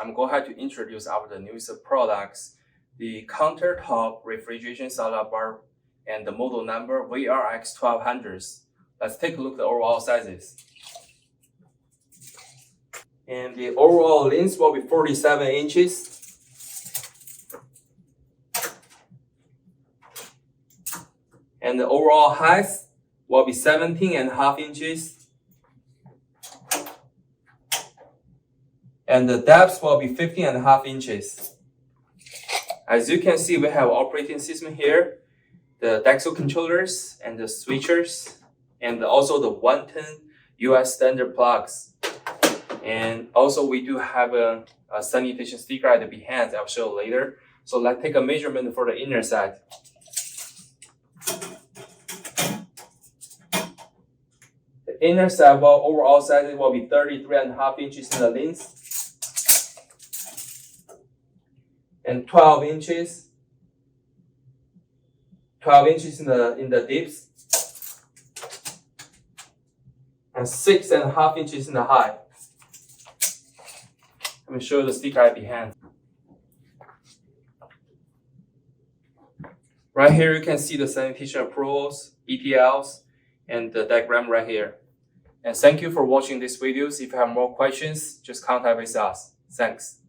I'm going to introduce our newest products, the Countertop refrigeration salad bar and the model number VRX1200. Let's take a look at the overall sizes. And the overall length will be 47 inches. And the overall height will be 17.5 inches. And the depth will be 15.5 inches. As you can see, we have operating system here, the DEXO controllers and the switchers, and also the 110 US standard plugs. And also we do have a sanitation sticker at the behind. I'll show later. So let's take a measurement for the inner side. The inner side overall size will be 33.5 inches in the length and 12 inches in the depth and 6.5 inches in the height. Let me show you the sticker at behind. Right here you can see the sanitation approvals, ETLs, and the diagram right here. And thank you for watching this video. If you have more questions, just contact with us. Thanks.